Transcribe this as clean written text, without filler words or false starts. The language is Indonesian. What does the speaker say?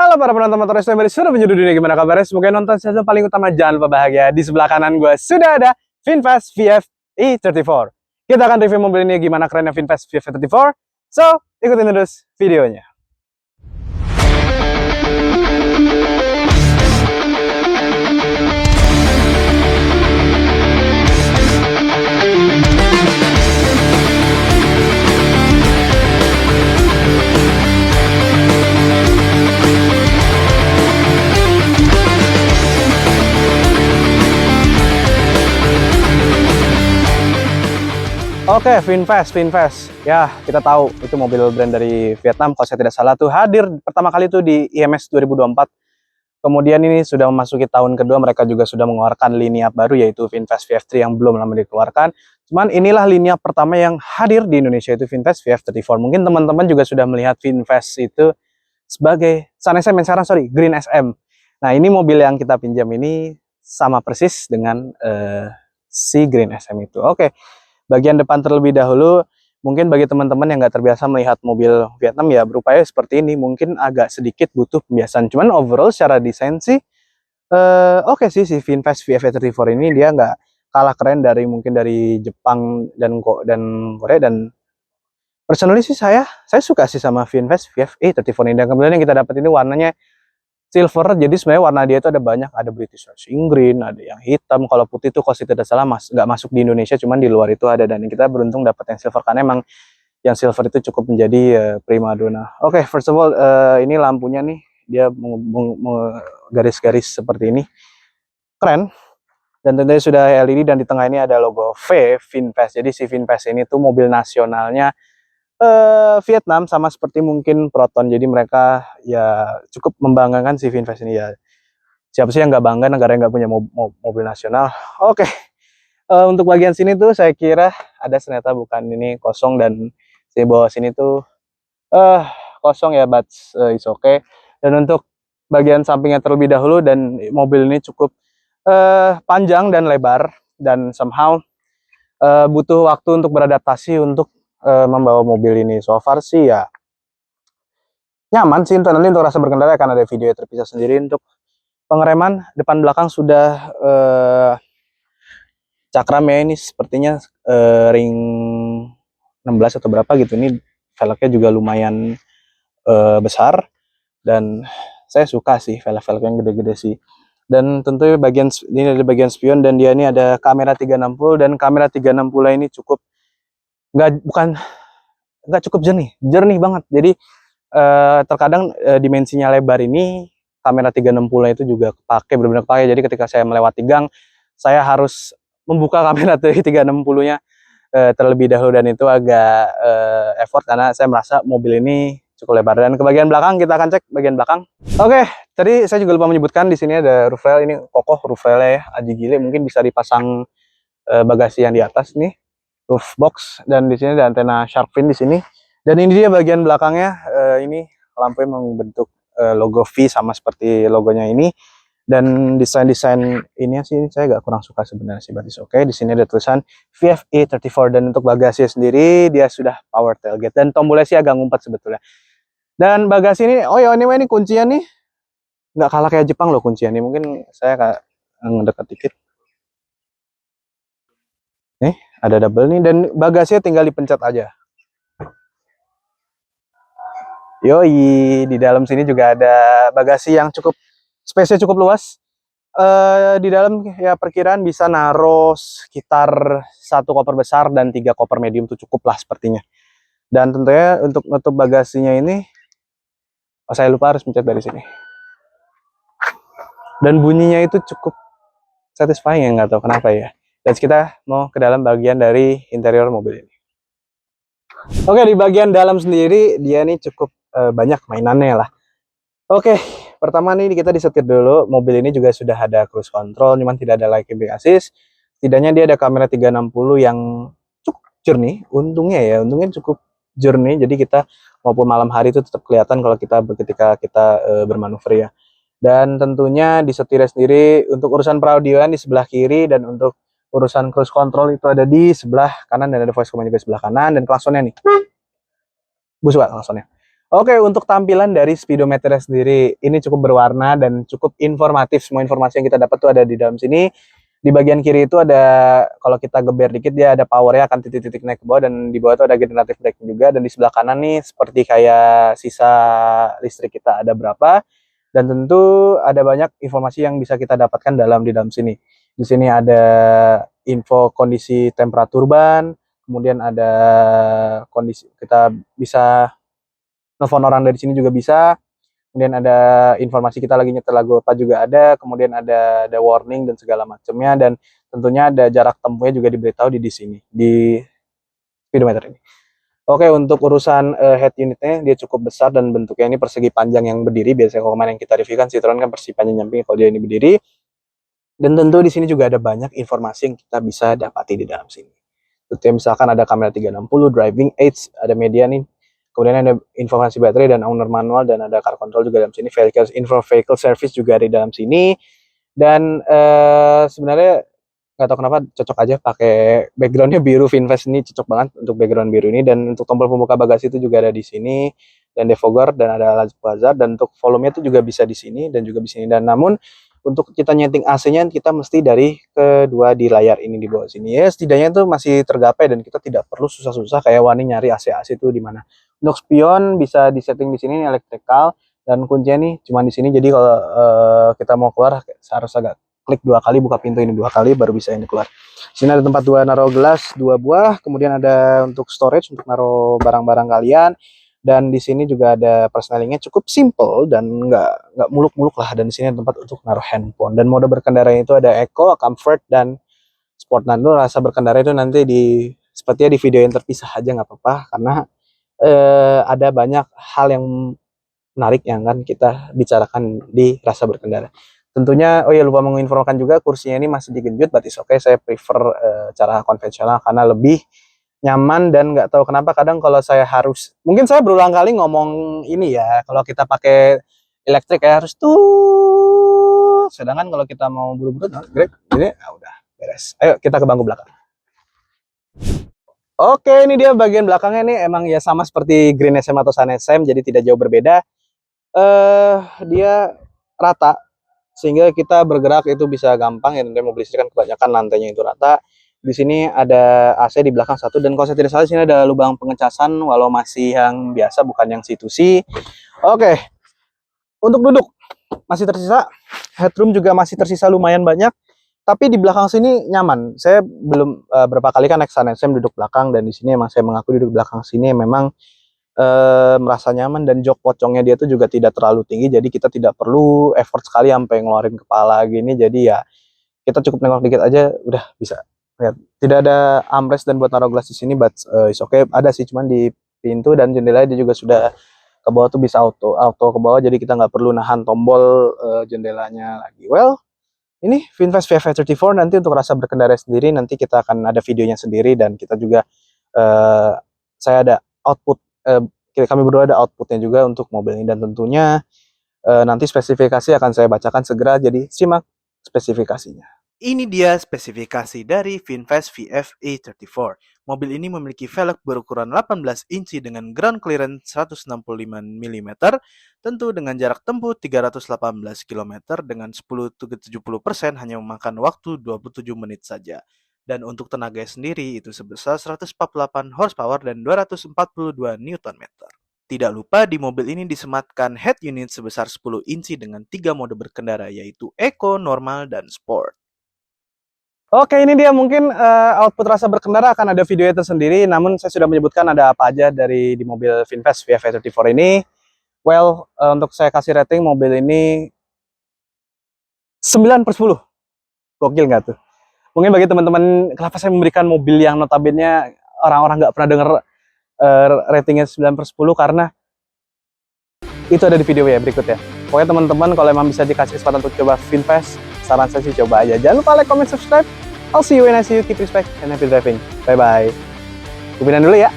Halo para penonton motor STM dari seluruh penjuru dunia, gimana kabarnya? Semoga nonton sesuatu paling utama, jangan lupa bahagia. Di sebelah kanan gue sudah ada VinFast VF E34. Kita akan review mobil ini, gimana kerennya VinFast VF E34. So, ikutin terus videonya. Oke, VinFast. Ya, kita tahu itu mobil brand dari Vietnam, kalau saya tidak salah tuh hadir pertama kali tuh di IMS 2024. Kemudian ini sudah memasuki tahun kedua, mereka juga sudah mengeluarkan linia baru yaitu VinFast VF3 yang belum lama dikeluarkan. Cuman inilah linia pertama yang hadir di Indonesia, itu VinFast VF34. Mungkin teman-teman juga sudah melihat VinFast itu sebagai Sun SM yang sekarang, Green SM. Nah, ini mobil yang kita pinjam ini sama persis dengan si Green SM itu. Oke. Bagian depan terlebih dahulu, mungkin bagi teman-teman yang nggak terbiasa melihat mobil Vietnam ya berupaya seperti ini, mungkin agak sedikit butuh pembiasaan. Cuman overall secara desain sih oke sih, si VinFast VF34 ini dia nggak kalah keren dari mungkin dari Jepang dan Korea. Dan personally sih saya suka sih sama VinFast VF34 ini. Dan kemudian yang kita dapat ini warnanya silver, jadi sebenarnya warna dia itu ada banyak, ada British Racing Green, ada yang hitam. Kalau putih itu kalau tidak salah nggak masuk di Indonesia, cuman di luar itu ada, dan kita beruntung dapat yang silver karena emang yang silver itu cukup menjadi primadona. Oke, first of all ini lampunya nih, dia garis-garis seperti ini, keren. Dan tentunya sudah LED, dan di tengah ini ada logo VinFast. Jadi si VinFast ini tuh mobil nasionalnya Vietnam, sama seperti mungkin Proton. Jadi mereka ya cukup membanggakan si VinFast ini ya. Siapa sih yang nggak bangga negara yang nggak punya mobil nasional? Oke. Untuk bagian sini tuh saya kira ada, ternyata bukan, ini kosong, dan di bawah sini tuh kosong ya, but it's okay. Dan untuk bagian sampingnya terlebih dahulu, dan mobil ini cukup panjang dan lebar, dan somehow butuh waktu untuk beradaptasi untuk membawa mobil ini. So far sih ya nyaman sih. Nanti untuk rasa berkendara akan ada video terpisah sendiri. Untuk pengereman depan belakang sudah cakramnya ini sepertinya ring 16 atau berapa gitu. Ini velgnya juga lumayan besar, dan saya suka sih velg-velg yang gede-gede sih. Dan tentu ini ada bagian spion, dan dia ini ada kamera 360, dan kamera 360 ini cukup nggak cukup jernih banget. Jadi terkadang dimensinya lebar ini kamera 360 itu juga benar-benar kepake. Jadi ketika saya melewati gang, saya harus membuka kamera 360-nya terlebih dahulu, dan itu agak effort karena saya merasa mobil ini cukup lebar. Dan ke bagian belakang, kita akan cek bagian belakang. Oke, tadi saya juga lupa menyebutkan, di sini ada roof rail. Ini kokoh roof railnya ya, aji gile. Mungkin bisa dipasang bagasi yang di atas nih, roof box. Dan di sini ada antena shark fin di sini. Dan ini dia bagian belakangnya. Ini lampunya membentuk logo V sama seperti logonya ini. Dan desain ini sih saya agak kurang suka sebenarnya sih, batis. Oke, di sini ada tulisan VF E34, dan untuk bagasi sendiri dia sudah power tailgate, dan tombolnya sih agak ngumpet sebetulnya. Dan bagasi ini, oh ya anyway, ini kuncian nih nggak kalah kayak Jepang loh kuncian ini. Mungkin saya kayak ngedekat dikit. Nih, ada double nih, dan bagasinya tinggal dipencet aja. Yoi, di dalam sini juga ada bagasi yang space-nya cukup luas. Di dalam ya perkiraan bisa naruh sekitar 1 koper besar dan 3 koper medium tuh cukup lah sepertinya. Dan tentunya untuk nutup bagasinya ini, saya lupa harus pencet dari sini. Dan bunyinya itu cukup satisfying ya, nggak tahu kenapa ya. Dan kita mau ke dalam bagian dari interior mobil ini. Oke, di bagian dalam sendiri dia nih cukup banyak mainannya lah. Oke, pertama nih kita disetir dulu. Mobil ini juga sudah ada cruise control, cuman tidak ada light keeping assist. Setidaknya dia ada kamera 360 yang cukup jernih. Untungnya cukup jernih. Jadi kita maupun malam hari itu tetap kelihatan kalau ketika kita bermanuver ya. Dan tentunya di setirnya sendiri untuk urusan peraudioan di sebelah kiri, dan untuk urusan cruise control itu ada di sebelah kanan, dan ada voice command juga di sebelah kanan. Dan klaksonnya nih, gue suka klaksonnya. Oke, untuk tampilan dari speedometer sendiri, ini cukup berwarna dan cukup informatif. Semua informasi yang kita dapat tuh ada di dalam sini. Di bagian kiri itu ada, kalau kita geber dikit dia ada powernya akan titik-titik naik ke bawah, dan di bawah itu ada generatif braking juga, dan di sebelah kanan nih seperti kayak sisa listrik kita ada berapa, dan tentu ada banyak informasi yang bisa kita dapatkan di dalam sini. Di sini ada info kondisi temperatur ban, kemudian ada kondisi kita bisa nelfon orang dari sini juga bisa. Kemudian ada informasi kita lagi nyetel lagu apa juga ada. Kemudian ada warning dan segala macamnya, dan tentunya ada jarak tempuhnya juga diberitahu di sini di speedometer ini. Oke, untuk urusan head unitnya dia cukup besar dan bentuknya ini persegi panjang yang berdiri. Biasanya kalau kemarin yang kita reviewkan Citroen kan persegi panjang nyamping, kalau dia ini berdiri. Dan tentu di sini juga ada banyak informasi yang kita bisa dapati di dalam sini. Tentunya misalkan ada kamera 360, driving aids, ada media nih. Kemudian ada informasi baterai dan owner manual, dan ada car control juga dalam sini. Vehicle service juga ada di dalam sini. Dan sebenarnya nggak tahu kenapa cocok aja pakai backgroundnya biru. Finfast ini cocok banget untuk background biru ini. Dan untuk tombol pembuka bagasi itu juga ada di sini, dan defogger, dan ada lampu hazard, dan untuk volumenya itu juga bisa di sini dan juga di sini. Dan namun untuk kita nyeting AC-nya kita mesti dari kedua di layar ini di bawah sini ya. Setidaknya itu masih tergapai dan kita tidak perlu susah-susah kayak wani nyari AC itu di mana. Untuk spion bisa disetting di sini, electrical, dan kuncinya nih cuma di sini. Jadi kalau kita mau keluar harus agak klik 2 kali, buka pintu ini 2 kali baru bisa ini keluar. Sini ada tempat naruh gelas 2 buah, kemudian ada untuk storage untuk naruh barang-barang kalian. Dan di sini juga ada persnelingnya cukup simple dan nggak muluk-muluk lah. Dan di sini ada tempat untuk naruh handphone. Dan mode berkendara itu ada Eco, Comfort, dan Sport. Nanti rasa berkendara itu nanti sepertinya di video yang terpisah aja nggak apa-apa, karena ada banyak hal yang menarik yang akan kita bicarakan di rasa berkendara. Tentunya, oh ya lupa menginfokan juga, kursinya ini masih digenjot, but it's okay. Saya prefer cara konvensional karena lebih nyaman. Dan nggak tahu kenapa kadang kalau saya harus, mungkin saya berulang kali ngomong ini ya, kalau kita pakai elektrik ya harus tuh, sedangkan kalau kita mau buru-buru grab ini udah beres. Ayo kita ke bangku belakang. Oke, ini dia bagian belakangnya nih, emang ya sama seperti Green SM atau Sun SM, jadi tidak jauh berbeda. Dia rata sehingga kita bergerak itu bisa gampang ya. Nanti mobil listrik kan kebanyakan lantainya itu rata. Di sini ada AC di belakang satu, dan kalau saya tidak salah sini ada lubang pengecasan, walau masih yang biasa bukan yang C2C. Oke, untuk duduk masih tersisa, headroom juga masih tersisa lumayan banyak, tapi di belakang sini nyaman. Saya belum berapa kali kan naik Sun SM duduk belakang, dan di sini emang saya mengaku duduk belakang sini memang merasa nyaman, dan jok pocongnya dia tuh juga tidak terlalu tinggi, jadi kita tidak perlu effort sekali sampai ngeluarin kepala gini. Jadi ya kita cukup nengok dikit aja udah bisa. Lihat, tidak ada armrest dan buat naruh gelas di sini, but it's okay. Ada sih, cuman di pintu dan jendela dia juga sudah ke bawah tuh bisa auto ke bawah, jadi kita nggak perlu nahan tombol jendelanya lagi. Well, ini Finfast VF34. Nanti untuk rasa berkendara sendiri nanti kita akan ada videonya sendiri, dan kita juga saya ada output, kami berdua ada outputnya juga untuk mobil ini, dan tentunya nanti spesifikasi akan saya bacakan segera, jadi simak spesifikasinya. Ini dia spesifikasi dari Finfast VF34. Mobil ini memiliki velg berukuran 18 inci dengan ground clearance 165 mm, tentu dengan jarak tempuh 318 km dengan 10-70% hanya memakan waktu 27 menit saja. Dan untuk tenaga sendiri itu sebesar 148 horsepower dan 242 Nm. Tidak lupa di mobil ini disematkan head unit sebesar 10 inci dengan 3 mode berkendara, yaitu Eco, Normal, dan Sport. Oke, ini dia mungkin output rasa berkendara akan ada video tersendiri, namun saya sudah menyebutkan ada apa aja di mobil Finfast VF34 ini. Well, untuk saya kasih rating mobil ini 9/10. Gokil nggak tuh? Mungkin bagi teman-teman, kenapa saya memberikan mobil yang notabene orang-orang nggak pernah denger ratingnya 9/10, karena itu ada di video ya berikutnya. Pokoknya teman-teman kalau emang bisa dikasih kesempatan untuk coba Finfast, saran saya sih coba aja. Jangan lupa like, comment, subscribe. I'll see you when I see you. Keep respect and happy driving. Bye-bye. Kupinan dulu ya.